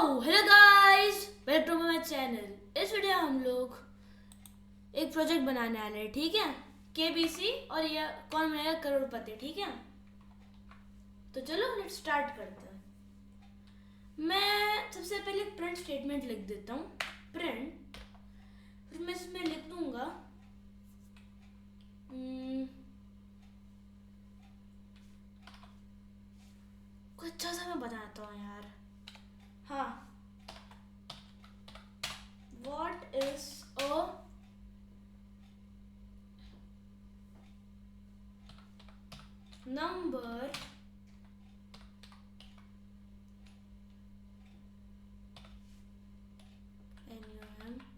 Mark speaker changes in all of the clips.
Speaker 1: Hello guys, welcome to my channel. इस video में हम लोग एक प्रोजेक्ट बनाने वाले हैं, ठीक है। केबीसी और ये कौन बनेगा करोड़पति, ठीक है। तो चलो लेट्स स्टार्ट करते हैं। मैं सबसे पहले प्रिंट स्टेटमेंट लिख देता हूँ। प्रिंट, फिर मैं इसमें लिख दूंगा कुछ अच्छा सा मैं बनाता हूँ यार। हाँ, what is a number NUMB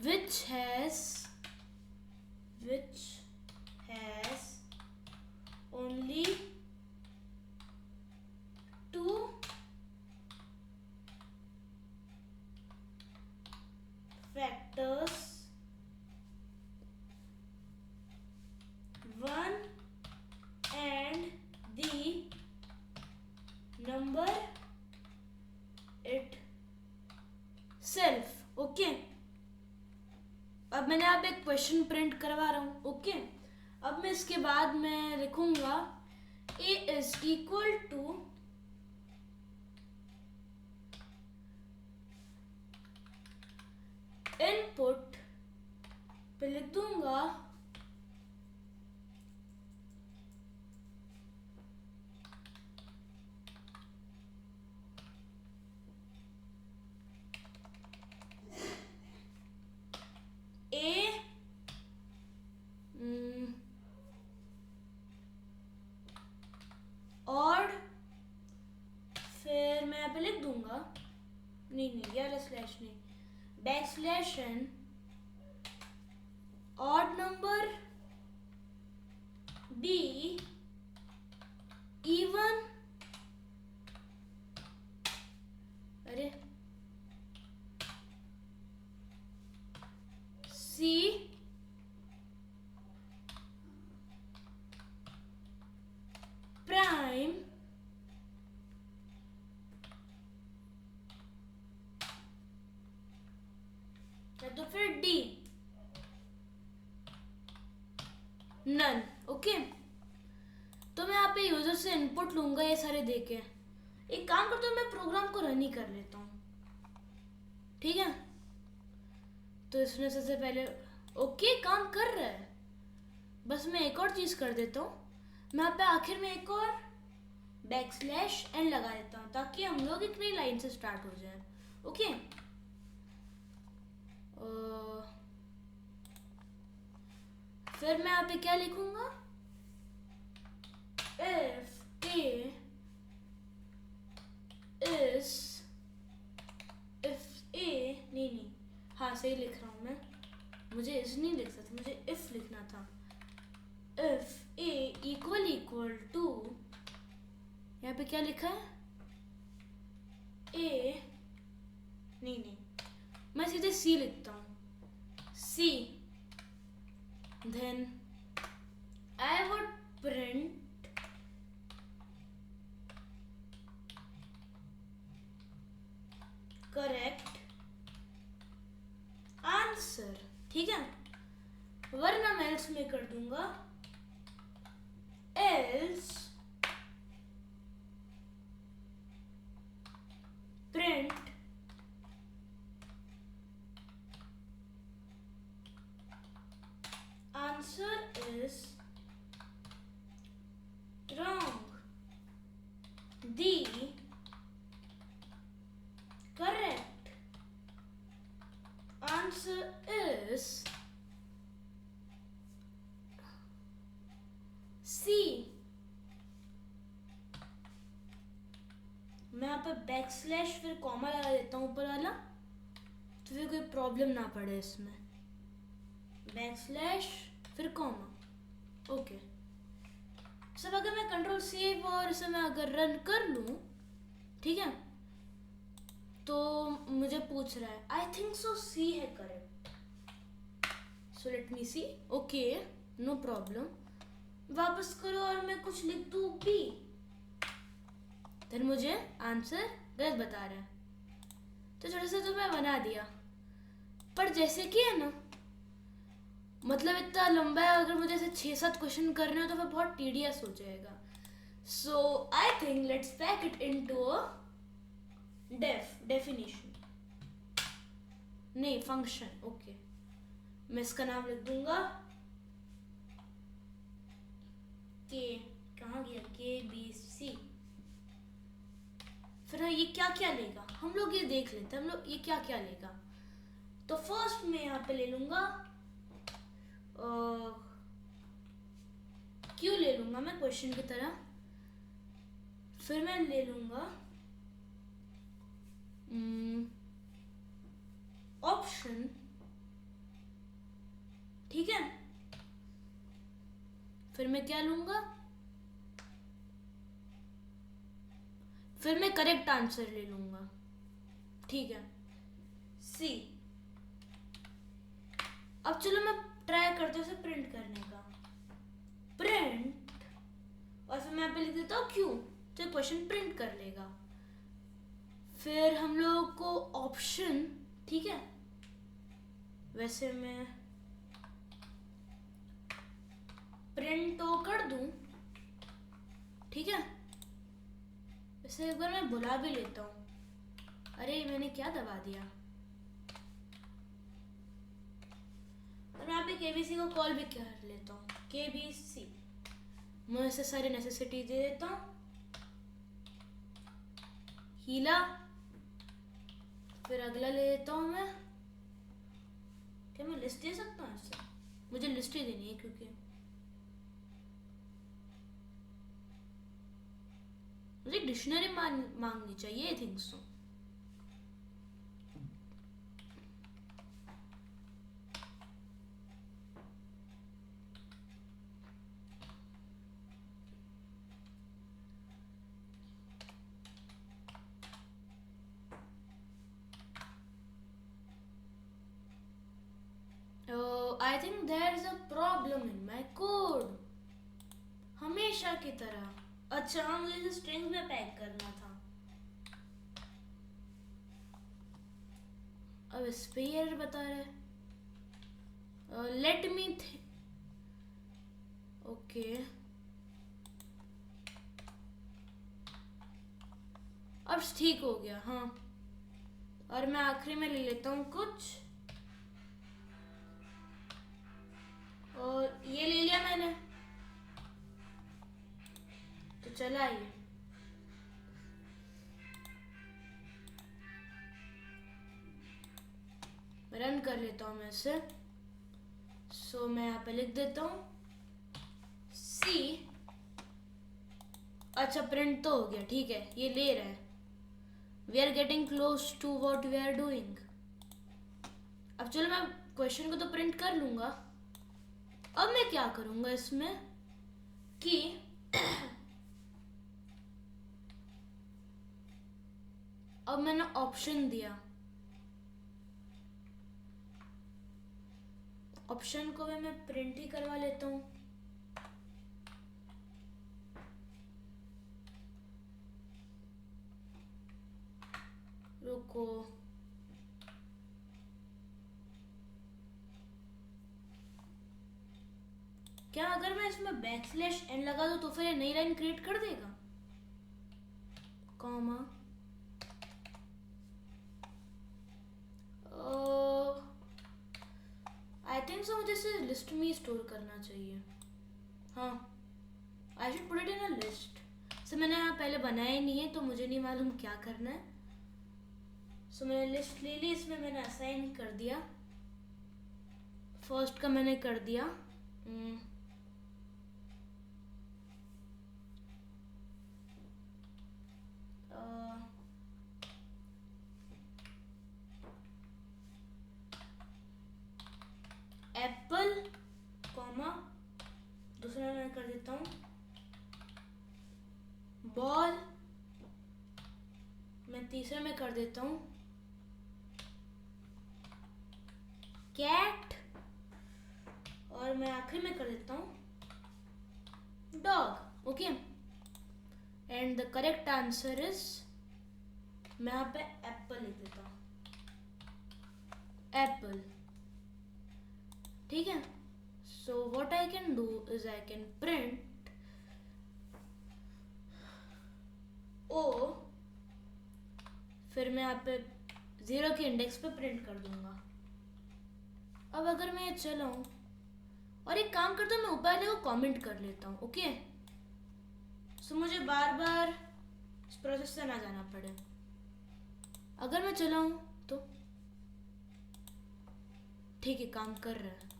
Speaker 1: which has only two factors, one and the number itself। Okay, अब मैंने आप एक क्वेश्चन प्रिंट करवा रहा हूँ। ओके, अब मैं इसके बाद मैं लिखूंगा a is equal to input पे लिख दूंगा a और फिर मैं यहाँ पे लिख दूंगा नहीं यार स्लैश नहीं, back slash n odd number b even, अरे सी प्राइम तो फिर डी नन। ओके, तो मैं यहाँ पे यूजर से इनपुट लूंगा ये सारे देके। एक काम करता हूँ, मैं प्रोग्राम को रन ही कर लेता हूँ, ठीक है। तो इसमें सबसे पहले ओके काम कर रहा है, बस मैं एक और चीज कर देता हूँ। मैं यहाँ पे आखिर में एक और बैक स्लैश एन लगा देता हूँ ताकि हम लोग एक नई लाइन से स्टार्ट हो जाए। ओके, फिर मैं यहाँ पे क्या लिखूंगा, इफ ए नहीं हाँ सही लिख रहा हूँ मैं, मुझे इस नहीं लिख सकता, मुझे इफ लिखना था। इफ ए इक्वल टू, यहाँ पे क्या लिखा है, ए नहीं मैं सीधे सी लिखता हूँ, सी then I would print correct answer, ठीक है। वरना मैं else में कर दूंगा else print answer is wrong, the correct answer is C। मैं यहाँ पे बैक स्लैश फिर कॉमा लगा देता हूँ ऊपर वाला, तो फिर कोई प्रॉब्लम ना पड़े इसमें। बैक स्लैश फिर कॉमा। ओके, सब अगर मैं कंट्रोल सेव और इसे मैं अगर रन कर लूँ, ठीक है, तो मुझे पूछ रहा है आई थिंक सो सी है करेक्ट, सो लेट मी सी। ओके, नो प्रॉब्लम, वापस करो और मैं कुछ लिख दूँ बी। मुझे आंसर गलत बता रहा है। तो छोटा सा तो मैं बना दिया, पर जैसे कि है ना, मतलब इतना लंबा है, अगर मुझे ऐसे 6-7 क्वेश्चन करने हो तो फिर बहुत टीडियस हो जाएगा। So I think let's pack it into a definition, नहीं फंक्शन। ओके, मैं इसका नाम लिख दूंगा के, कहाँ गया, KBC। फिर ये क्या क्या लेगा हम लोग ये देख लेते हैं, हम लोग ये क्या क्या लेगा। तो फर्स्ट मैं यहाँ पे ले लूंगा क्यों ले लूंगा मैं क्वेश्चन की तरह। फिर मैं ले लूंगा ऑप्शन, ठीक है। फिर मैं क्या लूंगा, फिर मैं करेक्ट आंसर ले लूंगा, ठीक है, C। अब चलो मैं ट्राई करते हैं उसे प्रिंट करने का। प्रिंट, और फिर मैं यहाँ पे लिख देता हूँ क्यों, तो क्वेश्चन प्रिंट कर लेगा। फिर हम लोग को ऑप्शन, ठीक है, वैसे मैं प्रिंट तो कर दूं, ठीक है। वैसे एक बार मैं बुला भी लेता हूँ, अरे मैंने क्या दबा दिया। और मैं यहाँ पे KBC को कॉल भी कर लेता हूँ, KBC। मैं इसे सारे नेसेसिटी दे देता हूँ, हीला। फिर अगला ले लेता हूँ मैं, क्या मैं लिस्ट दे सकता हूँ इससे, मुझे लिस्ट ही देनी है क्योंकि मुझे डिक्शनरी मांगनी चाहिए, I think so. I think there is a problem in my code, हमेशा की तरह। अच्छा हाँ, मुझे स्ट्रिंग्स में पैक करना था। अब इस पे एरर बता रहा है, लेट मी ओके। अब ठीक हो गया, हाँ। और मैं आखिरी में ले लेता हूँ कुछ, और ये ले लिया मैंने, तो चला ये। रन कर लेता हूँ मैं इसे। सो मैं यहाँ पे लिख देता हूँ C। अच्छा प्रिंट तो हो गया, ठीक है, ये ले रहा है। We are getting close to what we are doing. अब चलो मैं क्वेश्चन को तो प्रिंट कर लूंगा। अब मैं क्या करूंगा इसमें कि अब मैंने ऑप्शन दिया, ऑप्शन को भी मैं प्रिंट ही करवा लेता हूँ। रुको, क्या अगर मैं इसमें \n लगा दूं तो फिर ये नई लाइन क्रिएट कर देगा, कॉमा। आई थिंक सो मुझे इसे लिस्ट में स्टोर करना चाहिए। हाँ, I should put it in a list. So मैंने यहाँ पहले बनाया ही नहीं है तो मुझे नहीं मालूम क्या करना है। सो मैंने लिस्ट ले ली, इसमें मैंने असाइन कर दिया। फर्स्ट का मैंने कर दिया एप्पल, कॉमा। दूसरा मैं कर देता हूँ बॉल। मैं तीसरा में कर देता हूँ कैट, और मैं आखिरी में कर देता हूँ dog. Okay, and the correct answer is, मैं यहाँ पे एप्पल लिख देता हूँ, एप्पल। ठीक है, so what I can do is I can print O, फिर मैं यहाँ पे 0 के इंडेक्स पे प्रिंट कर दूंगा। अब अगर मैं ये चलाऊं, और एक काम करता हूँ, मैं ऊपर वाले को कमेंट कर लेता हूँ। ओके, सो मुझे बार बार इस प्रोसेस से ना जाना पड़े। अगर मैं चलाऊं तो ठीक है, काम कर रहा है।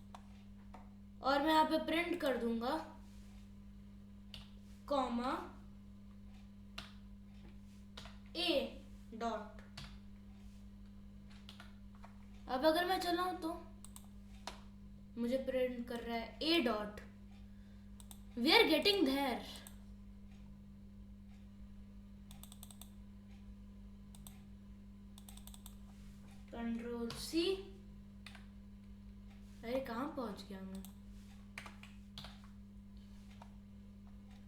Speaker 1: और मैं यहाँ पे प्रिंट कर दूंगा कॉमा ए डॉट। अब अगर मैं चलाऊं तो मुझे प्रिंट कर रहा है a dot. We are getting there. Control c. अरे कहाँ पहुंच गया मैं?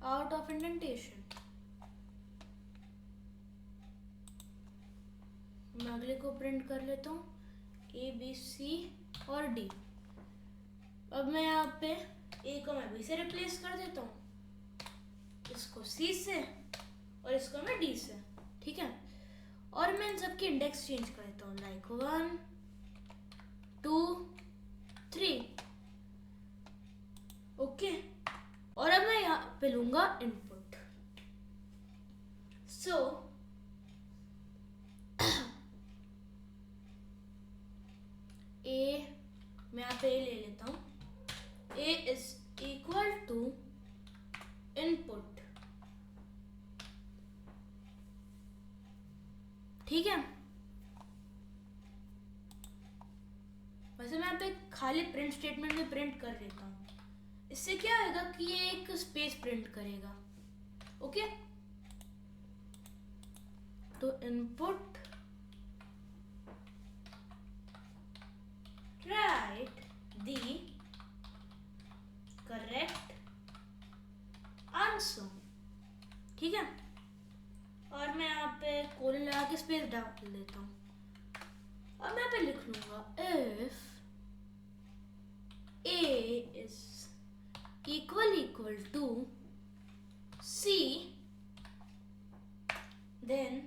Speaker 1: Out of indentation. मैं अगले को प्रिंट कर लेता हूँ, ए बी सी और डी। अब मैं यहाँ पे ए को मैं बी से रिप्लेस कर देता हूँ, इसको सी से और इसको मैं डी से। ठीक है, और मैं इन सबकी इंडेक्स चेंज कर देता हूँ, लाइक 1 2 3। ओके, और अब मैं यहाँ पे लूंगा इनपुट। सो ए, मैं यहाँ पे ए ले लेता हूँ, ए इज इक्वल टू इनपुट। ठीक है, वैसे मैं यहाँ पे खाली प्रिंट स्टेटमेंट में प्रिंट कर लेता हूँ। इससे क्या होगा कि ये एक स्पेस प्रिंट करेगा। ओके, तो input right the correct answer. ठीक है, और मैं यहाँ पे कोलन लगा के स्पेस डाल देता हूँ। अब मैं यहाँ पे लिख लूंगा if a is equal to c, then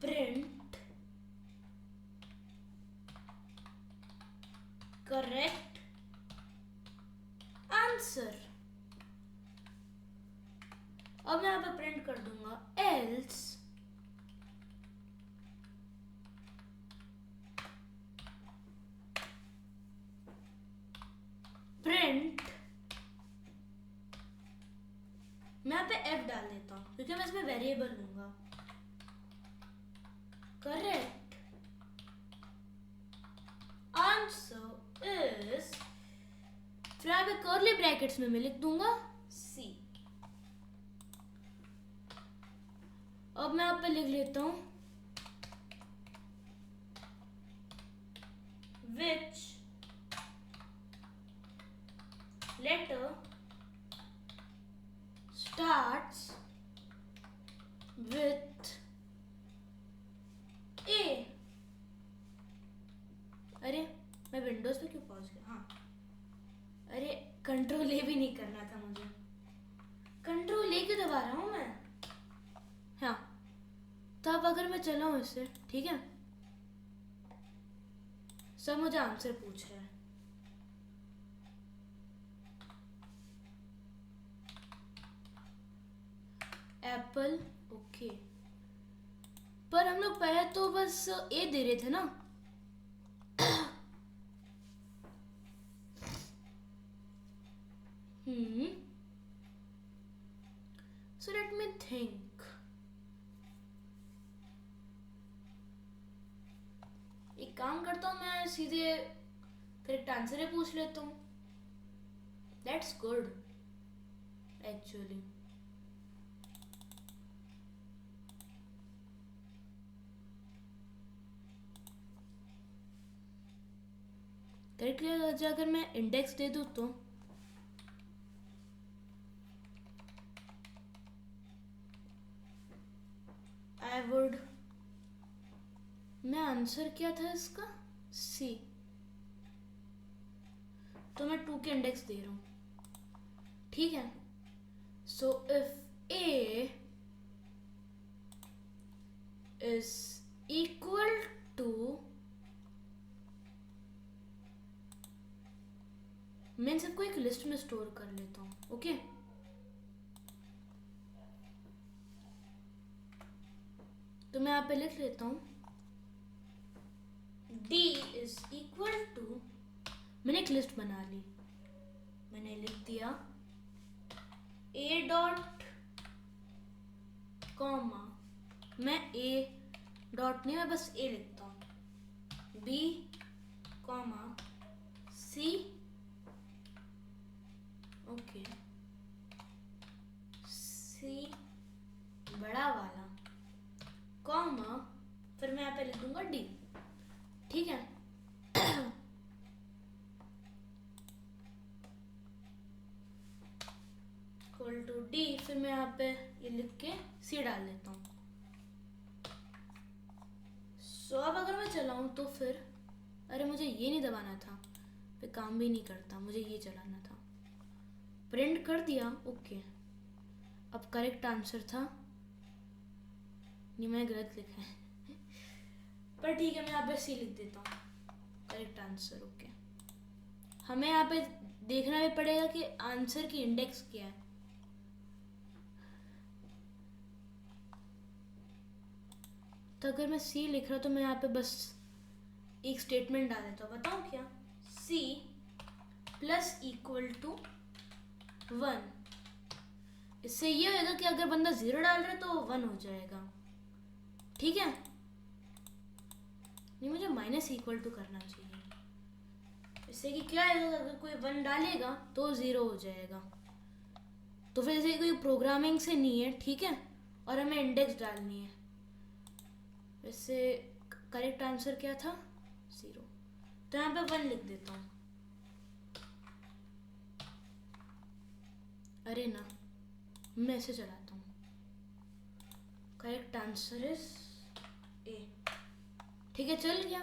Speaker 1: print correct answer. अब मैं यहाँ पे प्रिंट कर दूंगा एल्स प्रिंट, मैं यहाँ पे एफ डाल देता हूँ क्योंकि मैं इसमें वेरिएबल लूंगा, करेक्ट आंसर इज, फिर यहाँ पे कर्ली ब्रैकेट्स में मैं लिख दूंगा सी। अब मैं यहाँ पे लिख लेता हूँ which letter starts with A। अरे मैं विंडोज पे क्यों पहुंच गया? हाँ, अरे कंट्रोल ए भी नहीं करना था मुझे, कंट्रोल ए क्यों दबा रहा हूँ मैं? हाँ, तो अब अगर मैं चलाऊं इससे, ठीक है, सब मुझे आंसर पूछ रहा है। एप्पल, ओके, पर हम लोग पहले तो बस ए दे रहे थे ना। So let me think. एक काम करता हूँ, मैं सीधे करेक्ट आंसर ही पूछ लेता हूँ। That's good, actually. करेक्ट अगर मैं इंडेक्स दे दूँ तो मैं आंसर क्या था इसका? सी। तो मैं 2 के इंडेक्स दे रहा हूँ, ठीक है। So if a is equal to, मैं इन सबको एक लिस्ट में स्टोर कर लेता हूँ, ओके। तो मैं यहाँ पे लिख लेता हूँ D इज इक्वल टू, मैंने एक लिस्ट बना ली, मैंने लिख दिया A डॉट कॉमा, मैं A डॉट नहीं, मैं बस A लिखता हूँ, B comma C, okay, C बड़ा वाला कॉमा, फिर मैं यहाँ पे लिख दूंगा D, ठीक है। इक्वल टू D, फिर मैं यहाँ पे ये लिख के C डाल देता हूँ। सो अब अगर मैं चलाऊँ तो फिर, अरे मुझे ये नहीं दबाना था, फिर काम भी नहीं करता, मुझे ये चलाना था। प्रिंट कर दिया, ओके। अब करेक्ट आंसर था, नहीं मैंने गलत लिखा है पर ठीक है, मैं यहाँ पे C लिख देता हूँ, करेक्ट आंसर, ओके। हमें यहाँ पे देखना भी पड़ेगा कि आंसर की इंडेक्स क्या है। तो अगर मैं C लिख रहा तो मैं यहाँ पे बस एक स्टेटमेंट डाल देता हूँ, बताओ क्या, C प्लस इक्वल टू 1। इससे ये होगा कि अगर बंदा 0 डाल रहा है तो 1 हो जाएगा, ठीक है। नहीं, मुझे माइनस इक्वल टू करना चाहिए, इससे कि क्या है, अगर कोई 1 डालेगा तो 0 हो जाएगा। तो फिर जैसे कोई प्रोग्रामिंग से नहीं है, ठीक है, और हमें इंडेक्स डालनी है। वैसे करेक्ट आंसर क्या था, 0, तो यहाँ पे 1 लिख देता हूँ। अरे ना, मैं ऐसे चलाता हूँ, करेक्ट आंसर इज A, ठीक है, चल गया,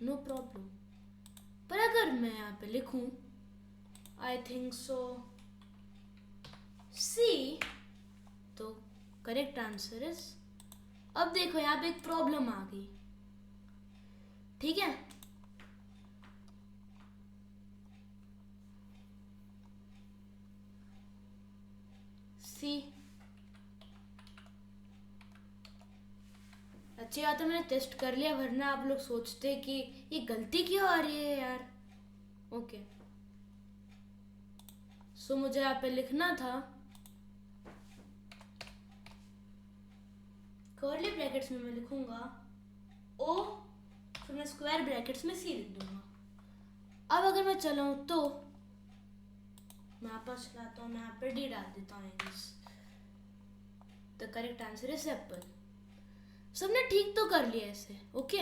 Speaker 1: नो प्रॉब्लम। पर अगर मैं यहाँ पे लिखूं आई थिंक सो C, तो करेक्ट आंसर इज, अब देखो यहाँ पे एक प्रॉब्लम आ गई, ठीक है। C, अच्छी बात है मैंने टेस्ट कर लिया, वरना आप लोग सोचते कि ये गलती क्यों आ रही है यार, ओके। सो मुझे यहाँ पे लिखना था कर्ली ब्रैकेट्स में मैं लिखूंगा O, फिर मैं स्क्वायर ब्रैकेट्स में C लिख दूंगा। अब अगर मैं चलाऊं तो मैं यहाँ पर चलाता हूँ, मैं यहाँ पे D डाल देता हूँ, the correct answer is Apple. सबने ठीक तो कर लिया ऐसे, ओके।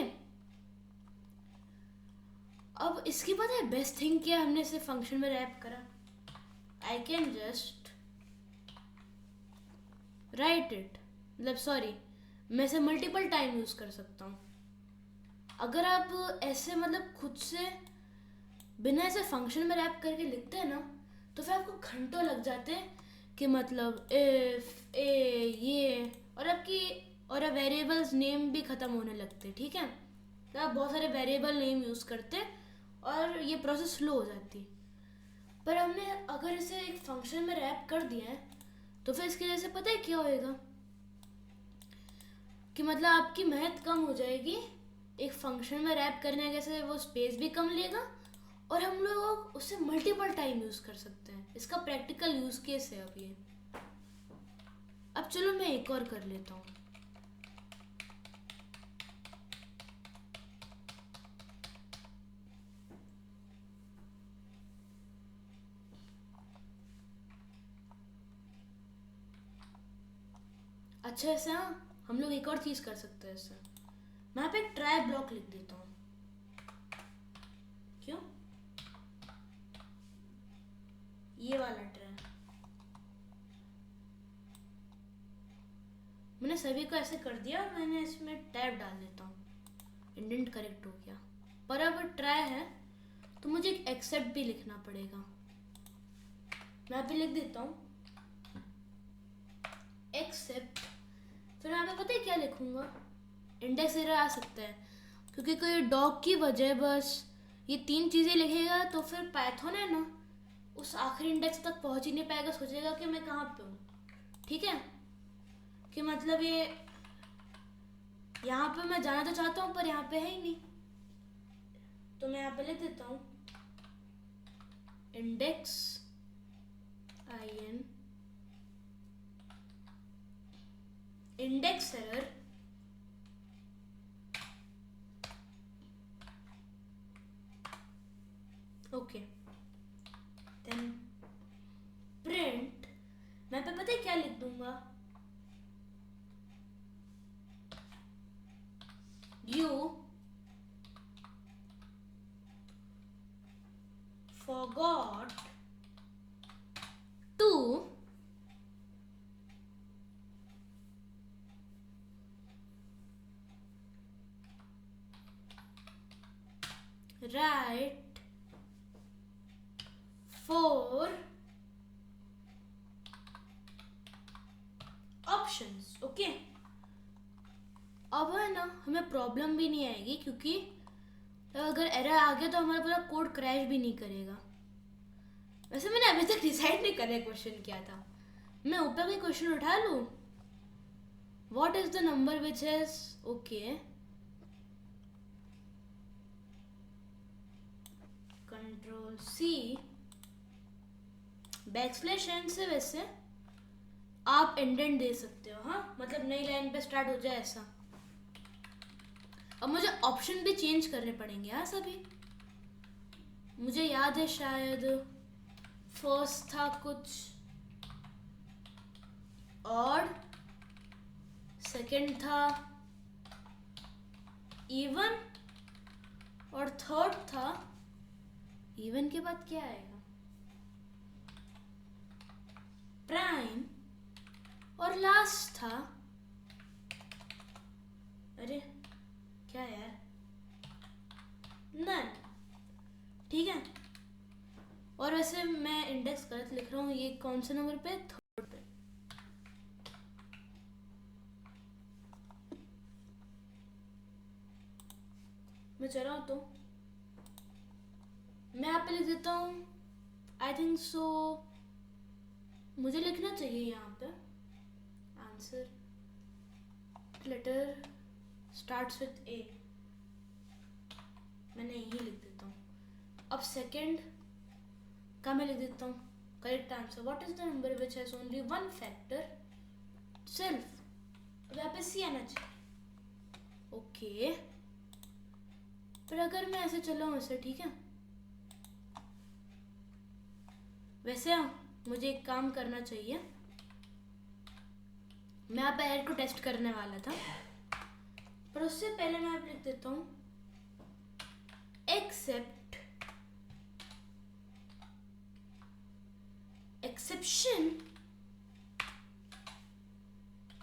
Speaker 1: अब इसके बाद है बेस्ट थिंग क्या, हमने इसे फंक्शन में रैप करा, I can just right it, मतलब सॉरी, मैं इसे मल्टीपल टाइम यूज कर सकता हूँ। अगर आप ऐसे मतलब खुद से बिना ऐसे फंक्शन में रैप करके लिखते हैं ना, तो फिर आपको घंटों लग जाते हैं कि मतलब इफ ए ये, और आपकी और वेरिएबल्स नेम भी ख़त्म होने लगते हैं, ठीक है। तो आप बहुत सारे वेरिएबल नेम यूज़ करते और ये प्रोसेस स्लो हो जाती। पर हमने अगर इसे एक फंक्शन में रैप कर दिया है तो फिर इसकी वजह से पता है क्या होएगा कि मतलब आपकी मेहनत कम हो जाएगी। एक फंक्शन में रैप करने के से वो स्पेस भी कम लेगा और हम लोग उससे मल्टीपल टाइम यूज़ कर सकते हैं। इसका प्रैक्टिकल यूज़ केस है अब ये। अब चलो मैं एक और कर लेता हूँ। अच्छा ऐसे हाँ, हम लोग एक और चीज़ कर सकते हैं इससे। मैं यहाँ पे एक ट्राई ब्लॉक लिख देता हूँ। क्यों? ये वाला ट्राई। मैंने सभी को ऐसे कर दिया और मैंने इसमें टैब डाल देता हूँ, इंडेंट करेक्ट हो गया। पर अब ट्राई है तो मुझे एक एक्सेप्ट भी लिखना पड़ेगा। मैं यहाँ पे लिख देता हूँ एक्सेप्ट, फिर यहाँ पे पता है क्या लिखूंगा, इंडेक्स एरर आ सकता है क्योंकि कोई डॉग की वजह बस ये 3 चीज़ें लिखेगा तो फिर पाइथन है ना उस आखिरी इंडेक्स तक पहुंच ही नहीं पाएगा, सोचेगा कि मैं कहाँ पे हूँ। ठीक है, कि मतलब ये यहाँ पे मैं जाना तो चाहता हूँ पर यहाँ पे है ही नहीं, तो मैं यहाँ पे लिख देता हूँ index in index error okay, then print, मैं पे पता है क्या लिख दूंगा, you forgot to write 4 options. Okay, अब है ना हमें प्रॉब्लम भी नहीं आएगी क्योंकि अगर एरर आ गया तो हमारा पूरा कोड क्रैश भी नहीं करेगा। वैसे मैंने अभी तक डिसाइड नहीं करा क्वेश्चन क्या था, मैं ऊपर का क्वेश्चन उठा लूँ, what is the number which is okay, control c backslash n से वैसे आप इंडेंट दे सकते हो, हाँ मतलब नई लाइन पे स्टार्ट हो जाए ऐसा। अब मुझे ऑप्शन भी चेंज करने पड़ेंगे हाँ सभी, मुझे याद है शायद फर्स्ट था कुछ ऑड, सेकंड था इवन और थर्ड था इवन के बाद क्या आएगा प्राइम और लास्ट था, अरे क्या यार नन। ठीक है, और वैसे मैं इंडेक्स गलत लिख रहा हूँ, ये कौन से नंबर पे, थर्ड पे। मैं चला तो मैं यहाँ पे लिख देता हूँ आई थिंक सो, मुझे लिखना चाहिए यहाँ पे आंसर लेटर स्टार्ट्स विथ ए, मैंने यही लिख देता हूँ। अब सेकंड का मैं लिख देता हूँ correct answer, what is the number which has only one factor self, अब यहाँ पे सी आना चाहिए। ओके, पर अगर मैं ऐसे चलाऊँ ऐसे, ठीक है, वैसे मुझे एक काम करना चाहिए, मैं यहाँ पे एरर को टेस्ट करने वाला था पर उससे पहले मैं आप लिख देता हूँ एक्सेप्ट एक्सेप्शन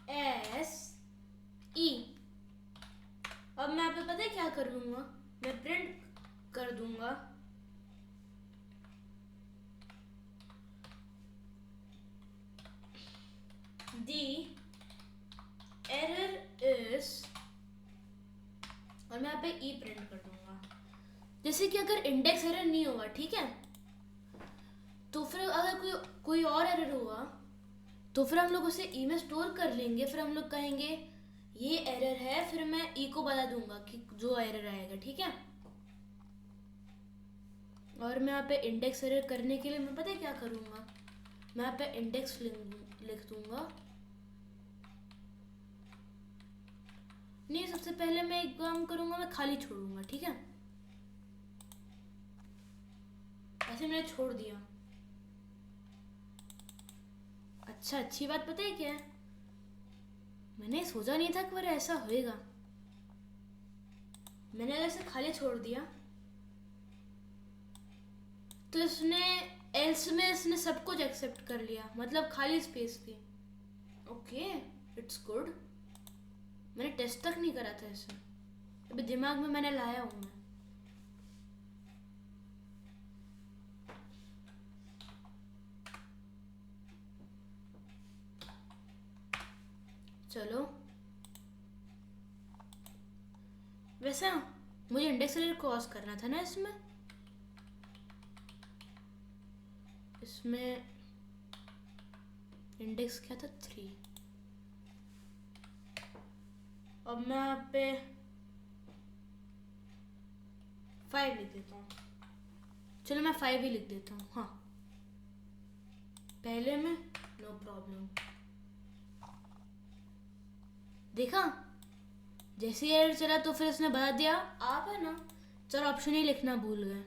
Speaker 1: एस ई। अब मैं यहाँ पे पता है क्या कर लूंगा, मैं प्रिंट कर दूंगा दी एरर इज, और मैं यहाँ पे ई प्रिंट कर दूंगा, जैसे कि अगर इंडेक्स एरर नहीं होगा ठीक है, तो फिर अगर कोई और एरर हुआ तो फिर हम लोग उसे ई में स्टोर कर लेंगे, फिर हम लोग कहेंगे ये एरर है, फिर मैं ई को बता दूंगा कि जो एरर आएगा, ठीक है। और मैं यहाँ पे इंडेक्स एरर करने के लिए मैं पता है क्या करूँगा, मैं यहाँ पे इंडेक्स लिख दूंगा, नहीं सबसे पहले मैं एक काम करूँगा, मैं खाली छोड़ूंगा, ठीक है, ऐसे मैंने छोड़ दिया। अच्छा अच्छी बात पता है क्या है, मैंने सोचा नहीं था कि मेरा ऐसा होएगा, मैंने ऐसे खाली छोड़ दिया तो इसने एल्स में इसने सब कुछ एक्सेप्ट कर लिया, मतलब खाली स्पेस थी। ओके इट्स गुड, मैंने टेस्ट तक नहीं करा था इसे, अभी दिमाग में मैंने लाया हूँ मैं। चलो वैसे मुझे इंडेक्स एरर क्रॉस करना था ना इसमें। इसमें इंडेक्स क्या था 3। अब मैं यहाँ पे 5 लिख देता हूँ। चलो मैं 5 ही लिख देता हूँ। हाँ पहले में नो प्रॉब्लम। देखा जैसे ही एरर चला तो फिर उसने बता दिया आप है ना 4 ऑप्शन ही लिखना भूल गए।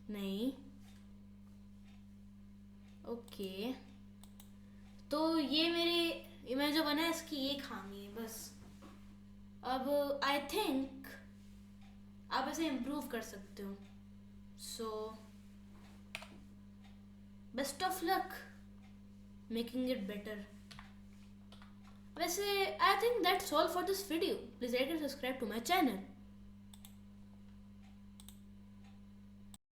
Speaker 1: नहीं ओके, तो ये मैं जो बना है इसकी ये खामी है बस। अब आई थिंक आप इसे इम्प्रूव कर सकते हो। So best of luck making it better. वैसे I think that's all for this video. Please like and subscribe to my channel.